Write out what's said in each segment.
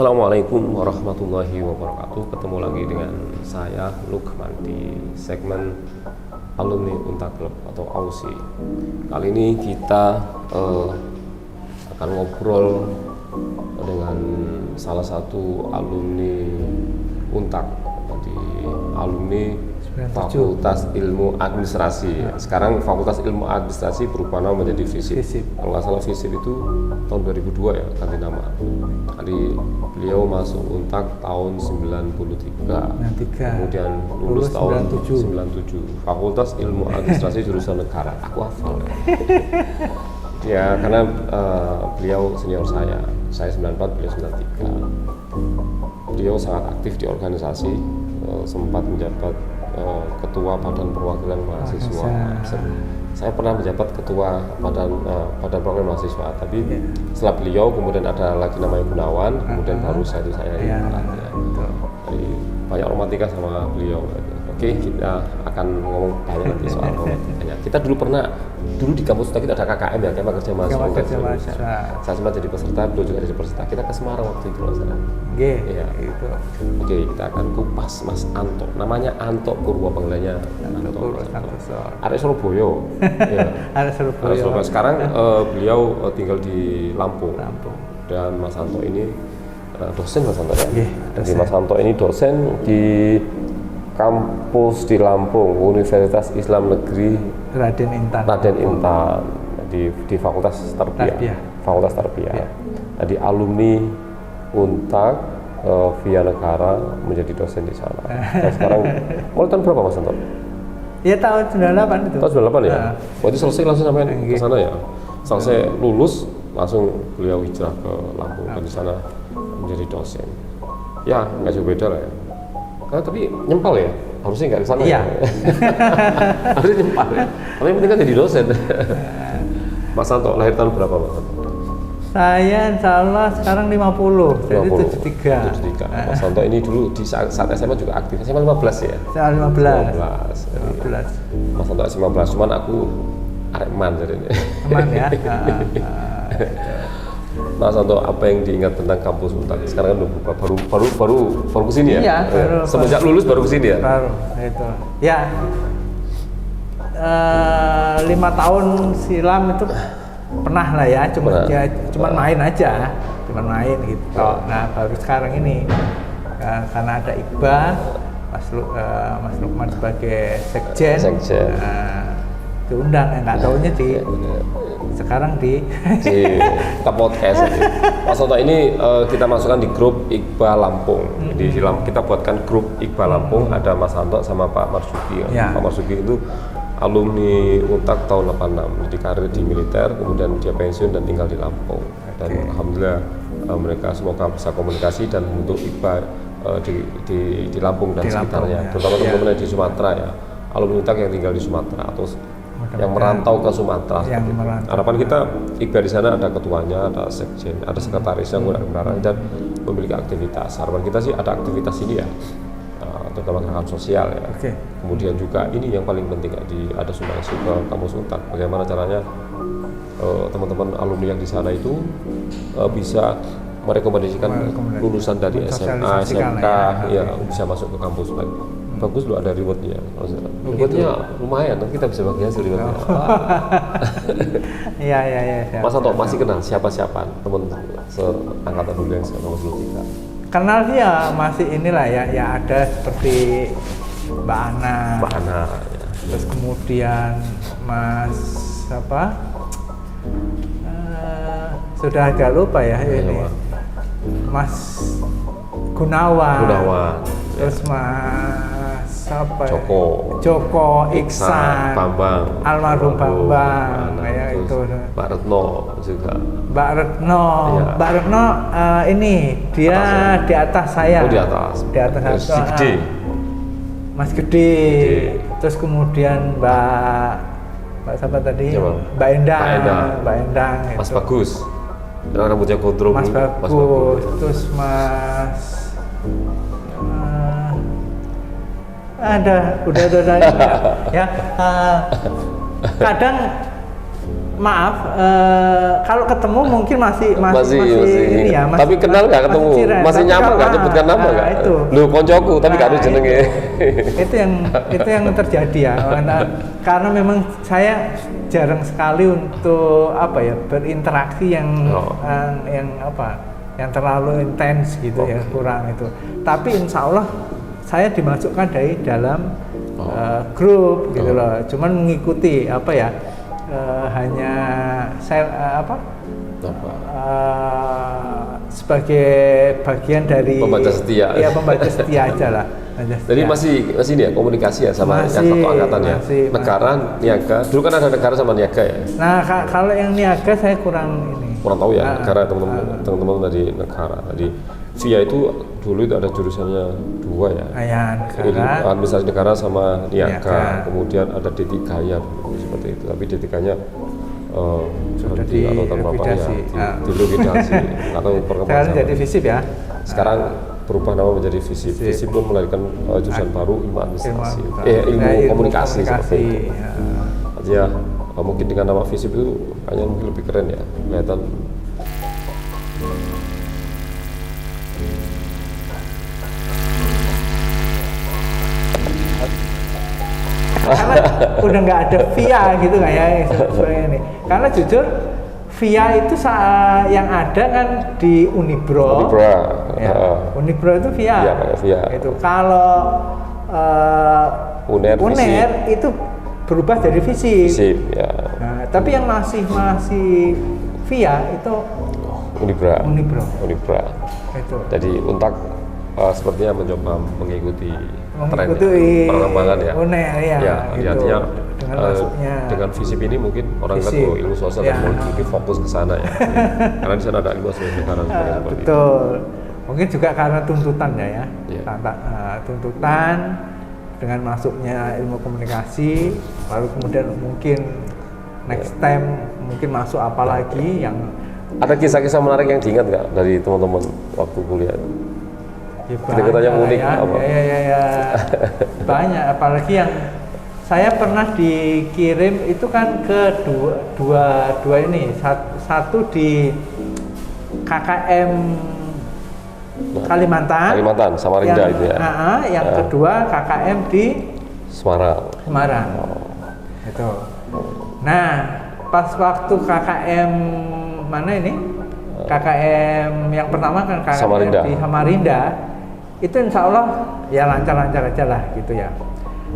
Assalamualaikum warahmatullahi wabarakatuh. Ketemu lagi dengan saya Lukman di segmen Alumni Untak Club atau AUSI. Kali ini kita akan ngobrol dengan salah satu alumni Untak, di alumni Fakultas Ilmu Administrasi. Sekarang Fakultas Ilmu Administrasi berubah nama menjadi FISIP. Kalau nggak salah FISIP itu tahun 2002 ya, ganti nama. Tadi beliau masuk Untak tahun 93. Kemudian lulus tahun 97. Fakultas Ilmu Administrasi jurusan Negara. Aku hafal ya. Karena beliau senior saya 94, beliau 93. Beliau sangat aktif di organisasi, sempat menjabat ketua Badan Perwakilan Mahasiswa. Saya pernah menjabat ketua Badan Perwakilan Mahasiswa, tapi setelah beliau kemudian ada lagi namanya Gunawan, kemudian baru saya Jadi banyak romantika sama beliau. Oke, kita akan ngomong banyak nanti soal romantikanya. Kita dulu di kampus kita ada KKM ya, Kemah Kerja Mahasiswa. Saya sempat jadi peserta, beliau juga jadi peserta. Kita ke Semarang waktu itu loh. Iya. Gitu. Oke, kita akan kupas Mas Anto. Namanya Anto Purwo, panggilannya Anto. Arek Surabaya. Ya. Arek Surabaya. Sekarang beliau tinggal di Lampung. Dan Mas Anto ini dosen, Mas Anto ya. Jadi Mas Anto ini dosen di kampus di Lampung, Universitas Islam Negeri Raden Intan di Fakultas Tarbiyah. Fakultas Tarbiyah. Jadi alumni Untak via negara menjadi dosen di sana. Dan sekarang mulai tahun berapa Mas Anto? Ya tahun 98 itu. Tahun 98 ya? Berarti selesai langsung sampai ke sana ya? Selesai lulus langsung beliau hijrah ke Lampung dan di sana menjadi dosen. Ya nggak jauh beda lah ya. Tapi nyempal ya, harusnya nggak ke sana. Iya. Ya? Harusnya nyempal ya. Tapi yang penting kan jadi dosen. Mas Anto lahir tahun berapa Mas Anto? Saya insya Allah sekarang 50, jadi 73. Mas Anto ini dulu di saat SMA juga aktif. SMA 15 ya? Saya 15. Mas Anto SMA 15, cuman aku areman jadi ini. Aman ya? Mas Anto, apa yang diingat tentang kampus Untak? Sekarang kan udah buka, baru kesini ya? Iya, semenjak lulus baru kesini ya? Baru, itu. Ya, 5 tahun silam itu pernah lah ya, cuman main aja, cuman main gitu. Nah, baru sekarang ini karena ada Iqbal, Mas Lukman sebagai sekjen. Diundang, nggak tahunya sekarang di kita podcast ini. Mas Anto ini kita masukkan di grup Iqbal Lampung. Jadi kita buatkan grup Iqbal Lampung, ada Mas Anto sama Pak Marzuki. Pak Marzuki itu alumni Untak tahun 86, jadi karir di militer, kemudian dia pensiun dan tinggal di Lampung. Dan alhamdulillah mereka semoga bisa komunikasi dan membentuk Iqbal di Lampung dan sekitarnya, terutama teman-teman di Sumatera ya, alumni Untak yang tinggal di Sumatera atau yang merantau ke Sumatera. Harapan kita Iqbal di sana ada ketuanya, ada sekjen, ada sekretarisnya, dan memiliki aktivitas. Harapan kita sih ada aktivitas ini ya, terutama gerakan sosial ya. Kemudian juga ini yang paling penting ada sumbangsi ke kampus Untak. Bagaimana caranya teman-teman alumni yang di sana itu bisa merekomendasikan lulusan dari SMA, SMK ya bisa masuk ke kampus baik. Bagus loh, ada rewardnya. Rewardnya lumayan, nanti kita bisa bagi hasil rewardnya. Iya. Mas Anto masih kenal siapa-siapa teman seangkatan dulu yang sekarang masuk kita? Kenal sih ya, masih inilah ya ada seperti Mbak Ana. Ya. Terus kemudian Mas sudah agak lupa ya ini. Mas Gunawan. Terus Mas Joko, Iksan, Bambang, almarhum Bambang, ya itu. Mbak Retno juga. Mbak Retno ini dia di atas saya. Di atas Si Gede. Mas Gede. Terus kemudian Mbak siapa tadi? Mbak Endang. Mas Bagus. Rambutnya gondrong. Mas Bagus. Terus udah ya. Kadang maaf, kalau ketemu mungkin masih ini ya. Tapi kenal nggak ketemu? Masih nyaman nggak nyebutkan nama nggak? Itu. Lu koncoku tapi nggak ada jenenge. itu yang terjadi ya. Karena memang saya jarang sekali untuk berinteraksi yang terlalu intens gitu ya, kurang itu. Tapi insya Allah saya dimasukkan dari dalam grup gitu loh. Cuman mengikuti hanya saya sebagai bagian dari pembaca setia. Ya, pembaca setia aja lah. Jadi masih ini ya komunikasi ya sama yang satu angkatan ya. Negara, niaga. Dulu kan ada negara sama niaga ya. Nah, kalau yang niaga saya kurang tahu ya. Negara teman-teman dari negara. Jadi VIA itu dulu itu ada jurusannya 2 ya. Negara. Administrasi negara sama niaga. Kemudian ada D3-nya seperti itu. Tapi D3-nya sudah dilikuidasi atau perkembangan. Sekarang jadi FISIP ya. Sekarang berubah nama menjadi FISIP. FISIP pun melahirkan jurusan baru ilmu administrasi, ilmu komunikasi seperti itu. Ya, mungkin dengan nama FISIP itu kayaknya mungkin lebih keren ya, kelihatan. Karena udah nggak ada VIA gitu kayak sebenarnya ini. Karena jujur VIA itu yang ada kan di Unibro. Unibro itu VIA. VIA. Itu kalau UNER itu berubah jadi FISIP. Ya. Nah, tapi yang masih VIA itu Unibro. Itu. Jadi Untak sepertinya mencoba mengikuti tren perkembangan ya. UNER ya. Artinya dengan masuknya dengan FISIP ini mungkin orang kan ilmu sosial dan politik fokus ke sana ya. Karena di sana ada ilmu sosial negara seperti betul. Mungkin juga karena tuntutan ya. Tuntutan dengan masuknya ilmu komunikasi, lalu kemudian mungkin next time mungkin masuk apa lagi yang ada kisah-kisah menarik yang diingat nggak dari teman-teman waktu kuliah? Cerita-cerita unik apa? Ya. Banyak, apalagi yang saya pernah dikirim itu kan ke dua ini, satu di KKM Kalimantan, Samarinda itu ya. Yang kedua KKM di Semarang. Itu. Nah, pas waktu KKM mana ini? KKM yang pertama kan KKM di Samarinda. Itu insya Allah ya lancar-lancar aja lah gitu ya.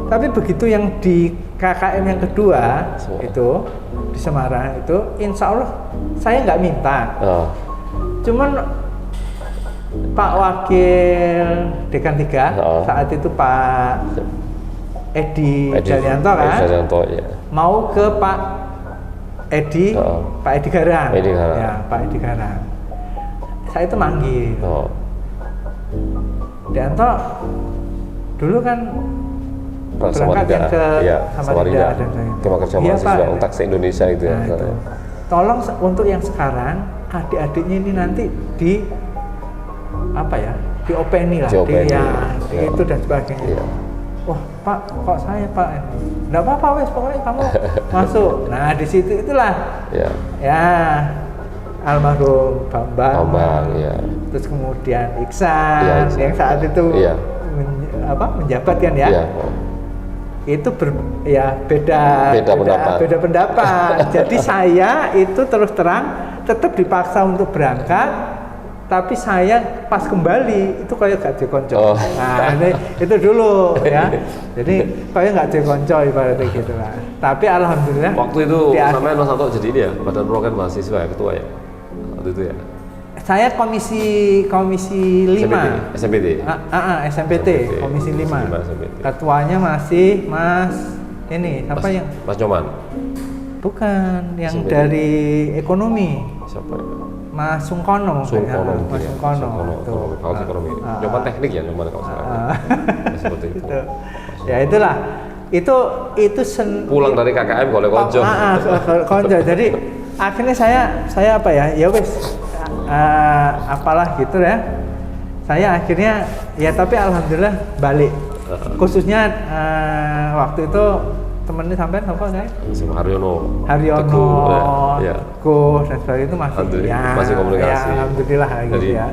Tapi begitu yang di KKM yang kedua itu di Semarang itu insya Allah saya nggak minta. Cuman Pak Wakil Dekan 3 saat itu Pak Edi Daryanto kan mau ke Pak Edi Garang. Ya, Pak Edi Garang. Saya itu manggil. Daryanto dulu kan berangkat yang ke Samarinda Kema Kerja Mahasiswa Untak se-Indonesia itu ya. Itu. Tolong untuk yang sekarang adik-adiknya ini nanti di openi lah, itu dan sebagainya. Wah Pak, kok saya Pak? Nggak apa-apa wes, pokoknya kamu masuk. Nah di situ itulah ya almarhum Bambang terus kemudian Iksan yang saat itu menjabat kan ya. Itu beda pendapat. Jadi saya itu terus terang tetap dipaksa untuk berangkat. Tapi saya pas kembali itu kayak gak dikonco. Nah itu dulu ya. Jadi kayak gak dikonco ibaratnya gitu lah. Tapi alhamdulillah. Waktu itu sampai Mas Santo jadi ini ya, Badan Perwakilan Mahasiswa ya, ketua ya. Waktu itu ya. Saya komisi 5. SMPT. SMPT, komisi 5. Ketuanya masih Mas ini siapa yang? Mas Nyoman. Bukan, yang SMPT. Dari ekonomi. Siapa ya? Mas Sungkono. Mas Sungkono. Ekonomi. Nyoman teknik ya, Nyoman kalau salah. Seperti itu. Ya itulah. Itu pulang dari KKM boleh konco. Konco. Jadi akhirnya saya apa ya? Ya wes apalah gitu ya. Saya akhirnya ya tapi alhamdulillah balik. Khususnya waktu itu temennya sampai apa saya? Sama Haryono, Haryono, Teguh, ya. Teguh dan sebagainya itu masih komunikasi. Ya, alhamdulillah gitu Jadi, ya.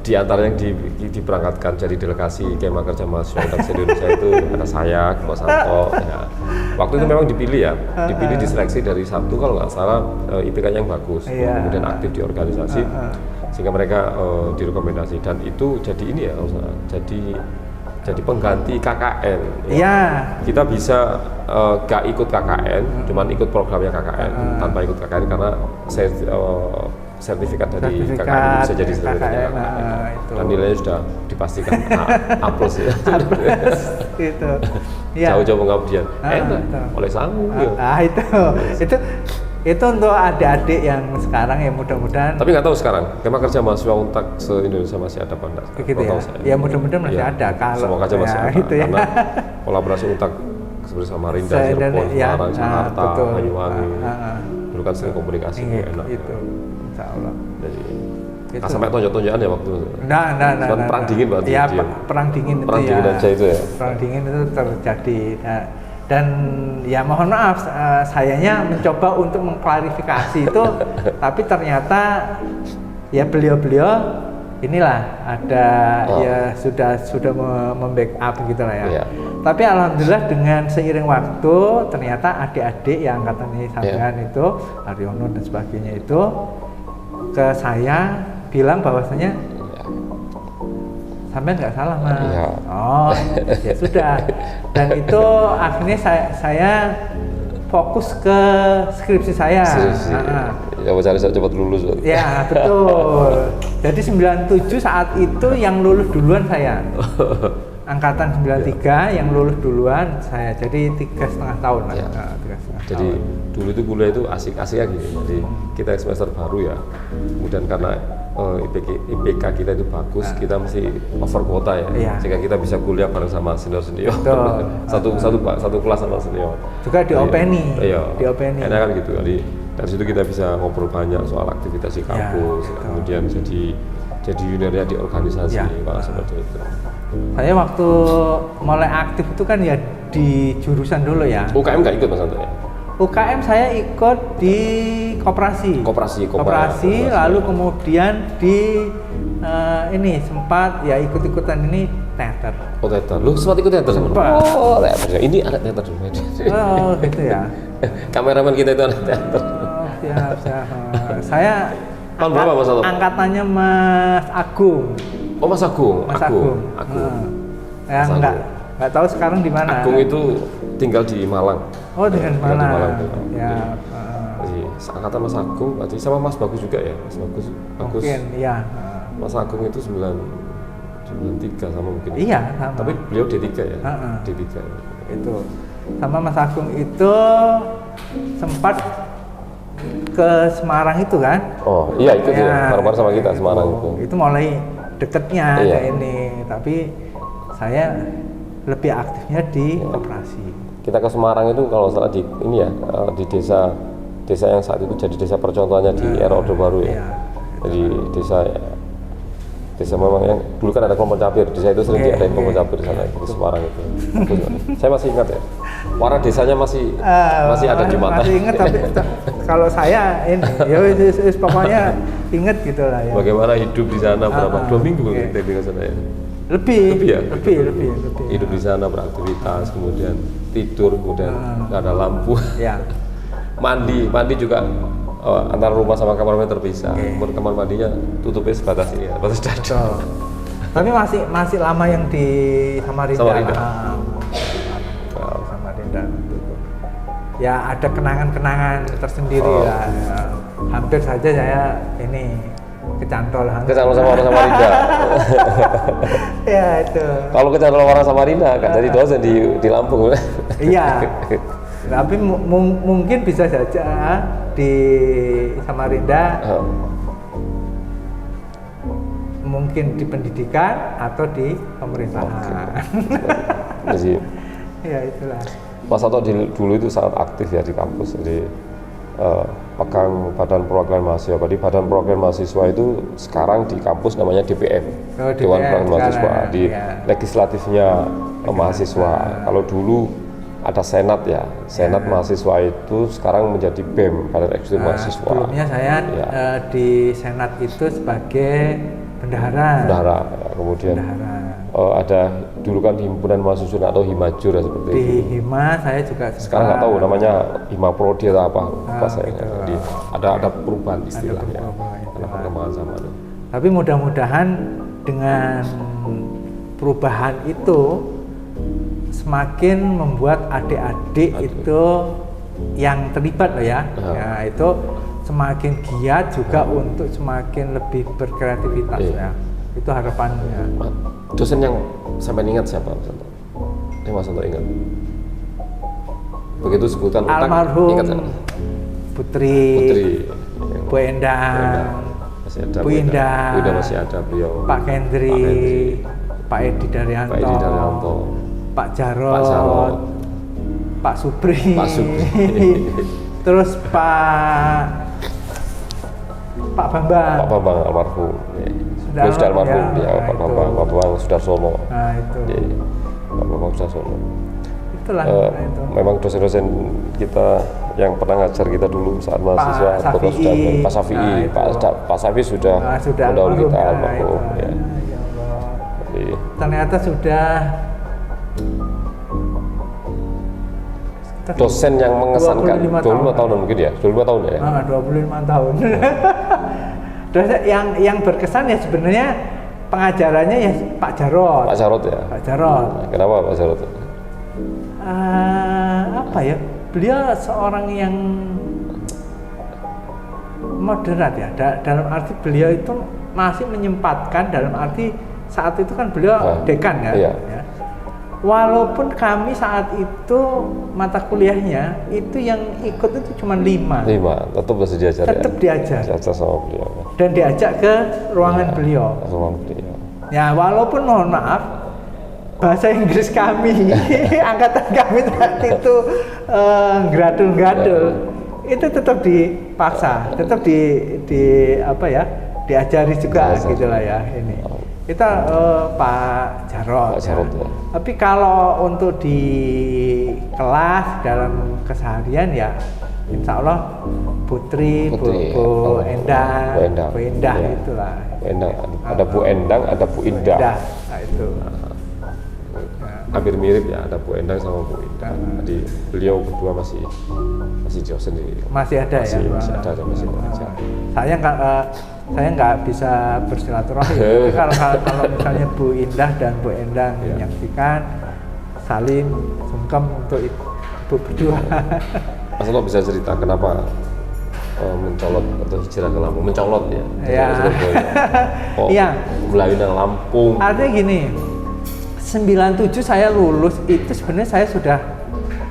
Di antara yang diberangkatkan jadi delegasi Kema Kerja Mahasiswa Untak Indonesia itu ada saya, Mas Santo. Ya. Waktu itu memang dipilih ya, dipilih diseleksi dari satu kalau nggak salah IPK-nya yang bagus, kemudian aktif di organisasi, sehingga mereka direkomendasi dan itu jadi ini ya, jadi pengganti KKN. Iya. Kita bisa gak ikut KKN, cuman ikut programnya KKN tanpa ikut KKN karena saya sertifikat dari KKN bisa jadi sertifikat KKN. Dan nilainya sudah dipastikan A+ ya. Gitu. Ya. Jauh-jauh pengabdian. Oleh sangu. Itu untuk adik-adik yang sekarang ya mudah-mudahan. Tapi nggak tahu sekarang, Kema Kerja Mahasiswa Untak se-Indonesia masih ada apa enggak? Gitu ya. Ya mudah-mudahan masih ada kalau. Semoga aja masih ada. Gitu ya. Karena kolaborasi Untak seperti Samarinda, Cirebon, Semarang, Jakarta, Banyuwangi. Dulu kan sering komunikasi enak. Itu. Insya Allah. Jadi sampai tonjok-tonjokan ya waktu itu. Nah. Perang dingin berarti. Iya, perang dingin itu ya. Perang dingin aja itu ya. Perang dingin itu terjadi. Dan ya mohon maaf, sayanya mencoba untuk mengklarifikasi itu, tapi ternyata ya beliau-beliau inilah ada ya sudah membackup gitu lah ya. Iya. Tapi alhamdulillah dengan seiring waktu ternyata adik-adik yang angkatan sampean itu Haryono dan sebagainya itu ke saya bilang bahwasanya sampean nggak salah Mas. Ya. Oh ya sudah. Dan itu akhirnya saya fokus ke skripsi saya. Ya cari cepat lulus. Ya betul. Jadi 97 saat itu yang lulus duluan saya. Angkatan 93 yang lulus duluan saya. Jadi 3,5 tahun lah. Ya. Jadi dulu itu kuliah itu asik-asik aja. Jadi kita semester baru ya. Kemudian karena IPK kita itu bagus, kita mesti over quota ya. Sehingga kita bisa kuliah bareng sama senior-senior. satu kelas sama senior. Juga di Openi. Iya. Di Openi. Enak kan gitu. Jadi dari situ kita bisa ngobrol banyak soal aktivitas di kampus, kemudian jadi juniornya di organisasi, seperti itu. Saya waktu mulai aktif itu kan ya di jurusan dulu ya. UKM nggak ikut Mas Santo ya? UKM saya ikut di koperasi. Lalu kemudian di ini sempat ya ikut-ikutan ini teater. Oh teater, lu sempat ikut teater sama? Oh teater, ini anak teater dulu. Oh gitu ya. Kameramen kita itu anak teater. Oh siap. Saya tahun berapa Mas Santo? Angkatannya Mas Agung. Oh Mas Agung. Agung. Ya nggak tahu sekarang di mana. Agung itu tinggal di Malang. Oh dengan Malang. Ya. Jadi angkatan Mas Agung, berarti sama Mas Bagus juga ya, Mas Bagus. Mungkin, iya. Mas Agung itu 93 sama mungkin. Iya, sama. Tapi beliau D3 ya. D3. Itu. Sama Mas Agung itu sempat ke Semarang itu kan? Oh iya itu ya, bareng-bareng sama kita Semarang itu. Itu mulai deketnya kayak ini, tapi saya lebih aktifnya di koperasi. Kita ke Semarang itu kalau salah di ini ya di desa yang saat itu jadi desa percontohannya di era Orde Baru ya. Jadi desa memang yang dulu kan ada kelompok capir, desa itu sering diadain kelompok capir di sana di Semarang itu. Saya masih ingat ya. Warna desanya masih ada Jumatan. Masih ingat tapi kalau saya ini ya pokoknya inget gitu lah ya. Bagaimana hidup di sana berapa 2 minggu kita di sana ya. Lebih. Hidup di sana beraktivitas, kemudian tidur, kemudian nggak ada lampu. Ya. mandi juga antara rumah sama kamar mandi terpisah. Kamar mandinya tutupnya sebatas ini ya, batas dada. Tapi masih lama yang di Samarinda. Samarinda. Ya ada kenangan-kenangan tersendiri lah. Ya. Hampir saja saya ini kecantol sama orang Samarinda. Ya itu. Kalau kecantol orang Samarinda kan jadi dosen di Lampung. Iya. Tapi mungkin bisa saja di Samarinda mungkin di pendidikan atau di pemerintahan. Jadi ya itulah. Mas Santo dulu itu sangat aktif ya di kampus. Jadi pegang Badan Perwakilan Mahasiswa. Jadi Badan Perwakilan Mahasiswa itu sekarang di kampus namanya DPM, Dewan Perwakilan Mahasiswa. Di legislatifnya mahasiswa. Kalau dulu ada senat ya. Senat mahasiswa itu sekarang menjadi BEM, Badan Eksekutif Mahasiswa. Sebelumnya saya di senat itu sebagai bendahara. Bendahara. Kemudian ada dulu kan himpunan mahasiswa atau himajur ya seperti di itu. Hima saya juga sekarang nggak tahu namanya Hima Prodi atau apa saya gitu. jadi ada perubahan istilahnya karena perkembangan zaman. Tapi mudah-mudahan dengan perubahan itu semakin membuat adik-adik itu yang terlibat loh ya, ya itu semakin giat juga untuk semakin lebih berkreativitas ya. Itu harapannya. Dosen yang sampai ingat siapa, Mas Santo? Mas Santo ingat? Begitu sebutan almarhum ingat Putri Bu Endang, masih ada Bu Indah, masih ada beliau, Pak Kendri, Pak Edi Daryanto, Pak Jarot, Pak Supri, terus Pak Bambang almarhum. Sudah almarhum ya, Pak Bambang Sudarsono. Nah itu. Pak Bambang Sudarsono. Itulah. Itu. Memang dosen-dosen kita yang pernah ngajar kita dulu saat mahasiswa, Pak Safi'i, Pak Safi'i sudah mendahului kita almarhum. Ya. Ternyata sudah dosen yang mengesankan 25 tahun mungkin ya, 25 tahun ya. 25 tahun. Dosen yang berkesan ya sebenarnya pengajarannya ya Pak Jarot. Pak Jarot ya. Pak Jarot. Kenapa Pak Jarot? Apa ya? Beliau seorang yang moderat ya. Dalam arti beliau itu masih menyempatkan dalam arti saat itu kan beliau dekan ya. Iya. Ya. Walaupun kami saat itu mata kuliahnya itu yang ikut itu cuma 5. Tetap masih diajar. Tetap diajar. Diajar sama beliau. Dan diajak ke ruangan beliau. Ruangan beliau. Ya walaupun mohon maaf bahasa Inggris kami angkatan kami saat itu gradul-gradul itu tetap dipaksa, tetap di apa ya diajari juga gitulah ya ini. Kita Pak Jarot. Ya. Tapi kalau untuk di kelas dalam keseharian ya Insya Allah Putri. Bu Endang, Bu Indah ya. Itulah. Bu Endang, ada Bu Endang, ada Bu Indah. Nah itu. Hampir mirip ya, ada Bu Endang sama Bu Indah. Jadi beliau berdua masih jauh sendiri. Masih ada ya. Masih ada aja. Saya nggak bisa bersilaturahmi. kalau misalnya Bu Indah dan Bu Endang menyaksikan, salim sungkem untuk ibu berdua. Mas lo bisa cerita kenapa mencolot atau hijrah ke Lampung? Mencolot ya? Iya. Melalui Lampung. Artinya gini, 97 saya lulus itu sebenarnya saya sudah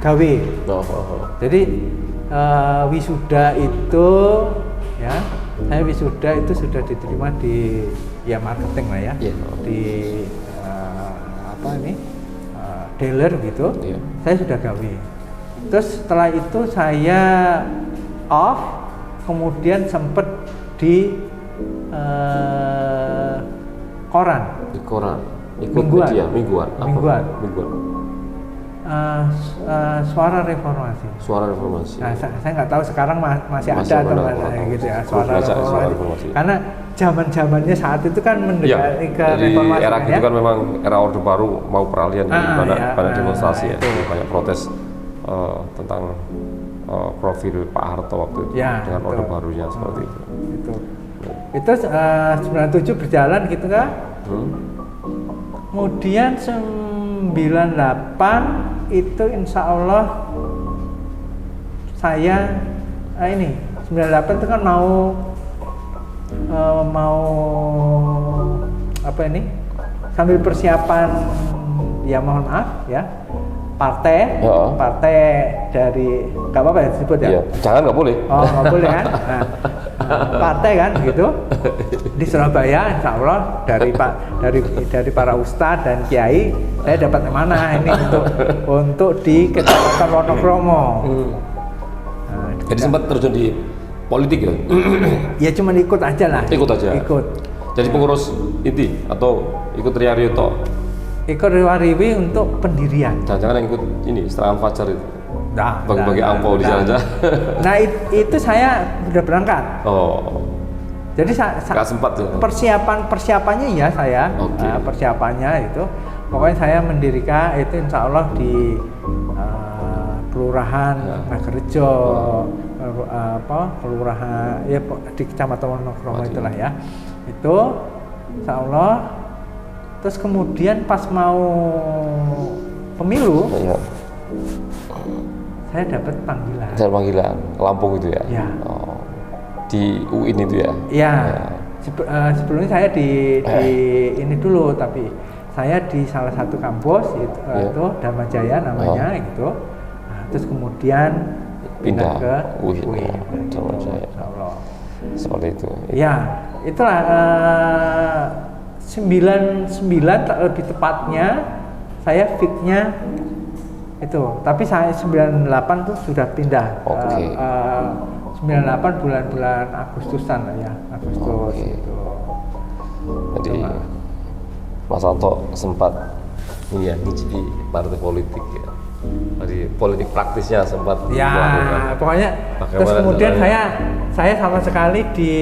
gawe. Jadi wisuda itu ya. Saya wisuda itu sudah diterima di marketing lah ya, di dealer gitu. Saya sudah gawe. Terus setelah itu saya off, kemudian sempat di koran. Di koran. Ikut media mingguan. Suara Reformasi. Nah, saya nggak tahu sekarang masih ada atau mana gitu ya Suara Reformasi. Karena zaman-zamannya saat itu kan mendekati ke reformasi. Era itu kan memang era Orde Baru mau peralihan banyak demonstrasi banyak protes tentang profil Pak Harto waktu itu dengan Orde Barunya seperti itu. Itu 97 berjalan gitu kan. Kemudian 98 itu insya Allah saya 98 itu kan mau apa ini sambil persiapan ya mohon maaf ya partai dari nggak apa-apa ya disebut ya jangan nggak boleh nggak boleh kan partai kan gitu di Surabaya insya Allah dari para ustadz dan kiai saya dapat mana ini untuk di Kecamatan Wonokromo. Jadi sempat terjun di politik ya? Ya cuma ikut aja lah. Ikut. Jadi pengurus inti atau ikut Ria Rioto? ikut riwariwi untuk pendirian. Jangan-jangan ikut ini serangan fajar itu. Nah, bagi-bagi angpau di jalan-jalan. Nah, itu saya sudah berangkat. Oh. Jadi nggak sempat ya? Persiapannya ya saya. Okay. Persiapannya itu pokoknya saya mendirikan itu insya Allah di kelurahan Nagerejo, kelurahan ya di Kecamatan Wonokromo itulah ya. Itu insya Allah. Terus kemudian pas mau pemilu, saya dapat panggilan. Dapat panggilan Lampung itu ya? Ya. Oh. Di UIN itu ya? Iya. Sebelumnya saya di ini dulu, tapi saya di salah satu kampus itu Dharma Jaya namanya gitu. Nah, terus kemudian pindah ke UIN. Dharma Jaya. Seperti itu. Ya, itulah 99 lebih tepatnya saya fitnya itu, tapi saya 98 tuh sudah pindah. Oke. 98 bulan-bulan Agustusan lah ya, Agustus itu. Jadi Mas Anto sempat ini ya di partai politik ya. Jadi politik praktisnya sempat ya, pokoknya terus kemudian saya sama sekali di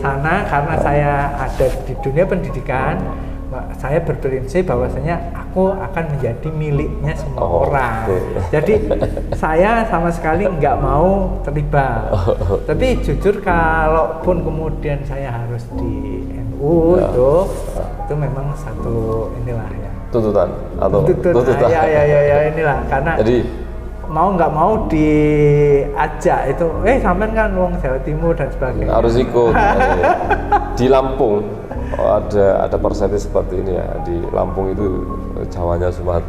sana karena saya ada di dunia pendidikan. Saya berprinsip bahwasanya aku akan menjadi miliknya semua orang. Jadi saya sama sekali nggak mau terlibat. Tapi jujur kalaupun kemudian saya harus di NU itu memang satu inilah ya. Tuntutan atau tuntutan. Ya inilah karena jadi mau nggak mau diajak itu sampean kan wong Jawa Timur dan sebagainya harus ikut. Di Lampung ada persepsi seperti ini ya, di Lampung itu Jawanya Jawa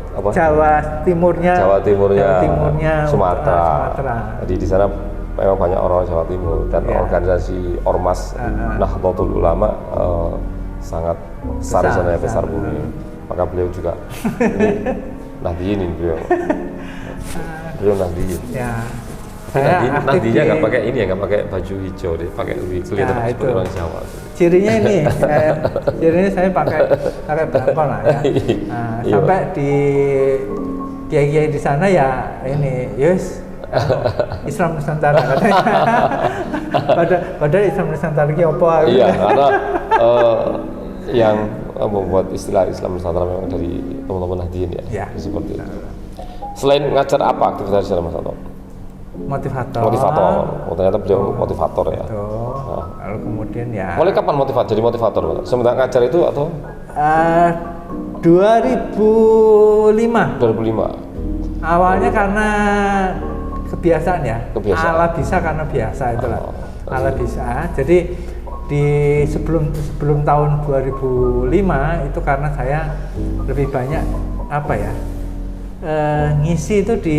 Timurnya Sumatera. Jadi di sana memang banyak orang Jawa Timur dan organisasi Ormas Nahdlatul Ulama sangat besar di sana ya, besar bumi. Maka beliau juga Nahdiyin ini beliau Nahdiyin. Ya. Nahdinya nggak pakai ini ya, nggak pakai baju hijau deh, pakai kelihatan seperti orang Jawa. Cirinya ini, cirinya saya pakai belangkon lah ya. Sampai di kiai-kiai di sana ya ini, Islam Nusantara katanya. Padahal Islam Nusantara ini apa? Iya, karena yang membuat istilah Islam Nusantara memang dari teman-teman Nahdiyin ya. Seperti itu. Selain ngajar apa aktivitas di sana Mas Anto? Motivator. Oh, ternyata beliau motivator ya. Lalu kemudian ya. Mulai kapan jadi motivator? Semenjak ngajar itu atau? 2005. Awalnya karena kebiasaan ya. Ala bisa karena biasa itulah. Ala bisa. Jadi di sebelum tahun 2005 itu karena saya lebih banyak ngisi itu di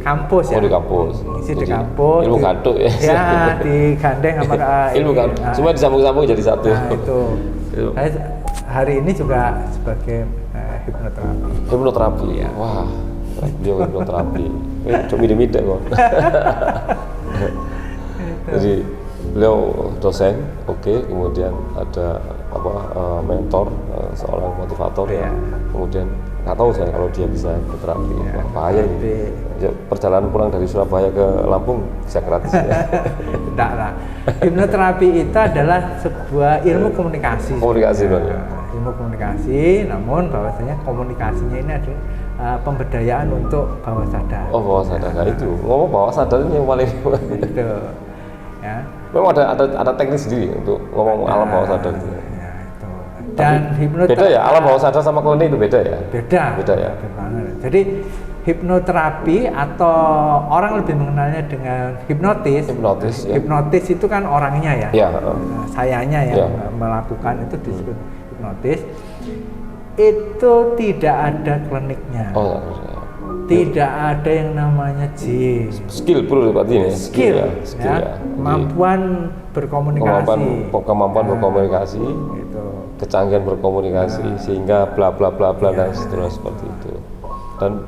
kampus ya. Di kampus. Ngisi di kampus. Ilmu gaduk ya. Ya, digandeng sama ilmu gaduk. Semua disambung-sambung jadi satu. Nah, itu. Saya hari ini juga sebagai hipnoterapi. Hipnoterapi. Ya. Wah, beliau hipnoterapi. Cuma mide-mide kok. Jadi beliau dosen, kemudian ada mentor, seorang motivator ya. Kemudian nggak tahu saya kalau dia bisa berterapi, bahaya ini. Perjalanan pulang dari Surabaya ke Lampung bisa gratis ya. Tidak lah. Hipnoterapi itu adalah sebuah ilmu komunikasi. Ilmu komunikasi, namun bahwasanya komunikasinya ini adalah pemberdayaan untuk bawah sadar. Bawah sadar. Nah itu ngomong bawah sadar ini yang paling itu. Ya. Memang ada teknik sendiri untuk ngomong alam bawah sadar itu. Dan hipnoterapi beda ya, alam bawah sadar sama klinik itu beda ya? Beda ya. Jadi hipnoterapi atau orang lebih mengenalnya dengan hipnotis. Hipnotis itu kan orangnya ya. Sayanya yang melakukan itu disebut hipnotis. Itu tidak ada kliniknya. Tidak ada yang namanya jin. Skill bro berarti ini. Skill ya. Kemampuan berkomunikasi. Kemampuan berkomunikasi. Kecanggihan berkomunikasi sehingga bla bla bla bla dan seterusnya seperti itu. Dan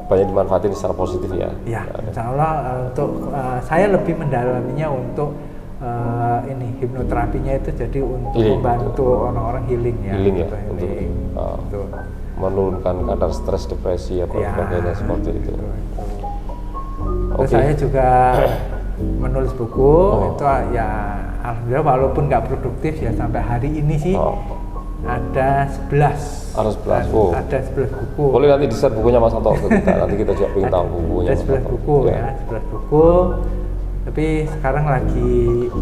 banyak dimanfaatin secara positif ya. Ya, insya Allah untuk saya lebih mendalaminya untuk ini hipnoterapinya itu jadi untuk Healing. membantu orang-orang healing ya. Healing ya, Healing. untuk Betul. menurunkan kadar stres, depresi atau Ya, sebagainya seperti itu. Terus Oke. saya juga menulis buku itu ya alhamdulillah walaupun nggak produktif ya sampai hari ini sih ada 11. Ada 11. Oh. Ada 11 buku. Boleh nanti di-share bukunya Mas Anto ke kita. Nanti kita juga pengen tahu bukunya Ada Mas 11 Anto. buku ya, 11 buku. Tapi sekarang lagi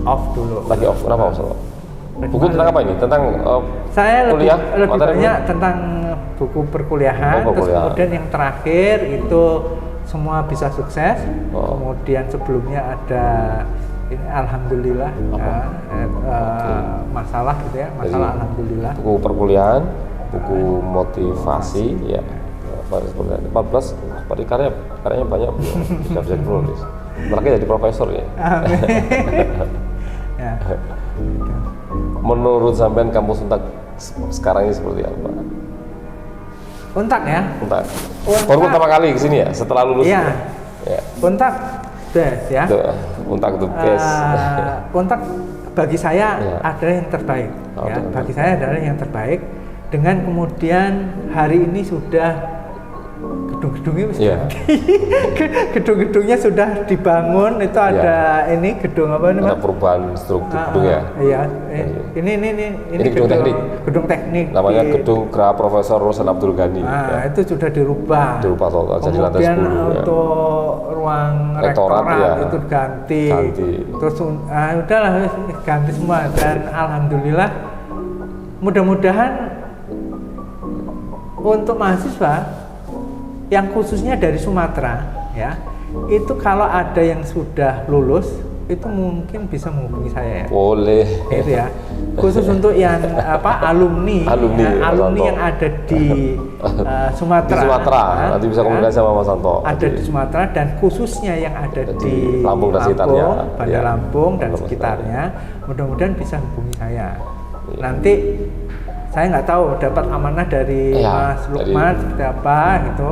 off dulu. Lagi off. Kenapa Mas Anto? Lagi Buku mana? tentang apa ini? Tentang Saya kuliah? lebih Materi banyak kuliah? tentang buku perkuliahan, Oh, terus perkuliahan. kemudian yang terakhir itu semua bisa sukses. Oh. Kemudian sebelumnya ada ini alhamdulillah ya, masalah gitu ya, masalah Jadi, alhamdulillah. buku perkuliahan, buku motivasi, ya. 14 karyanya banyak, bisa menulis. Terakhir jadi profesor ya. Amin. Ya. Menurut sampean kampus Untak sekarang ini seperti apa? Untak ya. Untak. Untak. Baru pertama kali ke sini ya, setelah lulus. Iya. Ya. Untak best ya. Untak the best. Untak bagi saya Ya. adalah yang terbaik. Oh, Ya. betul. Bagi saya adalah yang terbaik. Dengan kemudian hari ini sudah gedung-gedungnya Iya. gedung-gedungnya sudah dibangun. Itu ada ini gedung apa ini Ada Pak? perubahan struktur gedung ya. Iya. Ini gedung teknik. Gedung teknik. Namanya di- Gedung Geraha Profesor Rosan Abdul Ghani. Nah, Ya. itu sudah dirubah. Dirubah total jadi lantai Kemudian 10 ya. untuk ruang Rektorat, rektorat ya. itu ganti. Ganti. Terus udahlah ganti semua dan alhamdulillah mudah-mudahan untuk mahasiswa yang khususnya dari Sumatera ya, itu kalau ada yang sudah lulus itu mungkin bisa menghubungi saya ya. Boleh. Itu ya. Khusus untuk yang alumni Alumni, ya, Mas alumni Anto. yang ada di Sumatera. Di Sumatera, ya, nanti bisa ya. komunikasi sama Mas Anto. Ada di Sumatera dan khususnya yang ada di Lampung dan sekitarnya. Bandar Ya. Lampung dan Lampung sekitarnya, mudah-mudahan bisa hubungi saya. Iya. Nanti saya nggak tahu dapat amanah dari Ya, Mas dari- Lukman seperti apa gitu,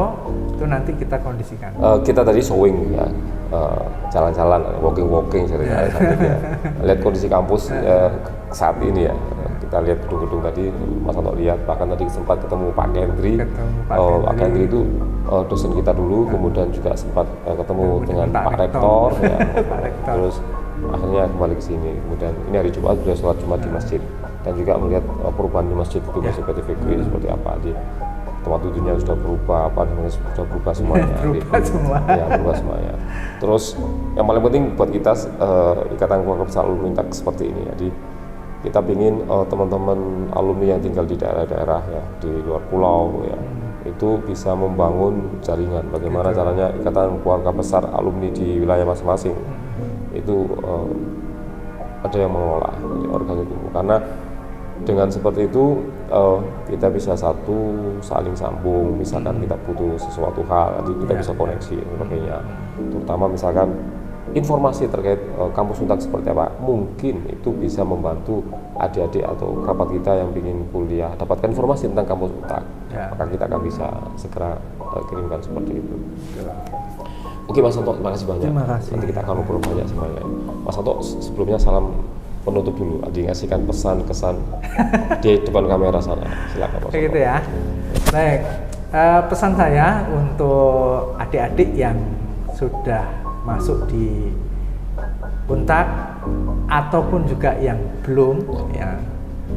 itu nanti kita kondisikan. Kita tadi showing ya, jalan-jalan, walking ceritanya sambil ya. Lihat kondisi kampus saat ini ya. Kita lihat gedung-gedung tadi, Mas Anto lihat, bahkan tadi sempat ketemu Pak Kendri. Ketemu Pak Pak Kendri. Kendri itu dosen kita dulu, kemudian juga sempat ketemu dengan Pak Pak Rektor. Rektor, ya. Pak Rektor. Terus akhirnya kembali ke sini. Kemudian ini hari Jumat sudah sholat Jumat di masjid dan juga melihat perubahan di masjid itu Masjid PT Fikri seperti apa di tempat duduknya sudah berubah, apa namanya sudah berubah semuanya. Berubah semua. Ya, berubah semuanya. Terus yang paling penting buat kita ikatan keluarga besar alumni Untak seperti ini. Jadi kita ingin teman-teman alumni yang tinggal di daerah-daerah ya di luar pulau ya itu bisa membangun jaringan. Bagaimana caranya ikatan keluarga besar alumni di wilayah masing-masing itu ada yang mengelola jadi organ itu. Karena dengan seperti itu kita bisa saling sambung. Misalkan kita butuh sesuatu hal, nanti kita bisa koneksi dan sebagainya. Terutama misalkan informasi terkait kampus Untak seperti apa, mungkin itu bisa membantu adik-adik atau kerabat kita yang ingin kuliah dapatkan informasi tentang kampus Untak. Ya. Maka kita akan bisa segera kirimkan seperti itu. Oke Mas Anto, terima kasih banyak. Terima kasih. Nanti kita akan ngobrol banyak semuanya. Mas Anto, sebelumnya salam penutup dulu. Adi ngasihkan pesan kesan di depan kamera sana. Silakan Mas Kayak Anto. gitu ya. Baik, pesan saya untuk adik-adik yang sudah masuk di Untak ataupun juga yang belum, ya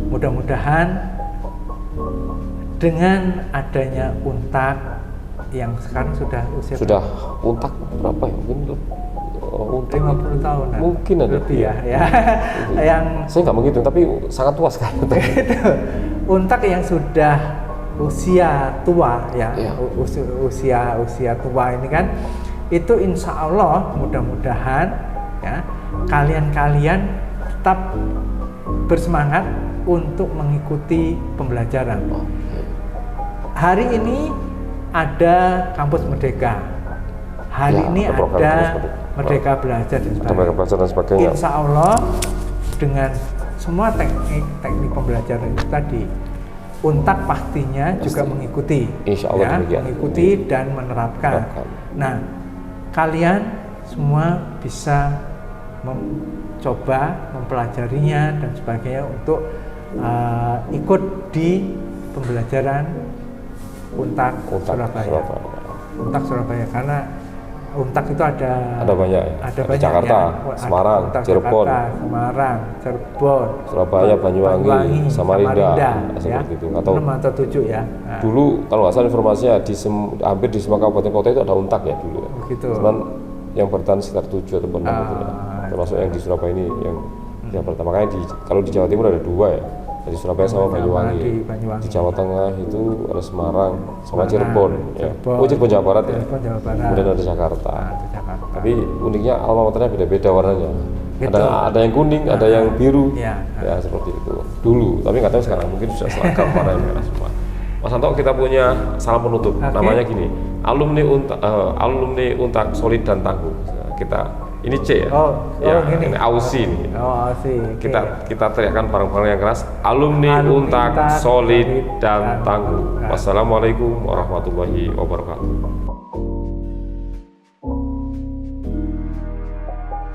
mudah-mudahan dengan adanya Untak yang sekarang sudah usia Sudah Untak berapa ya? Mungkin Untak 50 tahun mungkin ada lebih ya, yang saya nggak menghitung tapi sangat tua sekali. itu Untak yang sudah usia tua ya, Iya. usia tua ini kan itu insya Allah mudah-mudahan ya kalian tetap bersemangat untuk mengikuti pembelajaran. Hari ini ada kampus Merdeka, hari Ya, ini ada program ada kampus Merdeka. Merdeka Belajar dan Ada mereka belajar dan sebagainya. Insya Allah dengan semua teknik pembelajaran itu tadi, Untak pastinya juga mengikuti, Insya Allah demikian. mengikuti dan menerapkan. Menerapkan. Nah, kalian semua bisa mencoba mempelajarinya dan sebagainya untuk ikut di pembelajaran Untak Surabaya. Untak Surabaya karena Untak itu ada banyak ya. Ada di banyak Jakarta, ya. Semarang, Cirebon, Surabaya, Banyuwangi, Samarinda, ya. seperti itu. Atau 6 atau 7 ya. Nah, dulu kalau nggak salah informasinya hampir di semua kabupaten kota itu ada Untak ya dulu. begitu. Cuman yang bertahan sekitar 7 atau 6 gitu ya. Termasuk yang di Surabaya ini yang pertama. Makanya kalau di Jawa Timur ada 2 ya. Di Surabaya sama Banyuwangi. Di Jawa Tengah itu ada Semarang sama Cirebon. Ya. Oh, Cirebon Jawa Barat ya. Jawa Barat. Kemudian ada Jakarta. Jakarta. Tapi uniknya alma maternya beda-beda warnanya. Gitu. Ada yang kuning, ada yang biru. Ya. Ya seperti itu. Dulu, tapi nggak tahu sekarang mungkin sudah seragam warna yang merah semua. Mas Anto, kita punya salam penutup. Okay. Namanya gini, alumni Untak Solid dan Tangguh. Ini C ya? Gini. Ini Ausi nih. Ausi. Kita teriakkan bareng-bareng yang keras. Alumni Untak Solid dan Tangguh. Wassalamualaikum warahmatullahi wabarakatuh.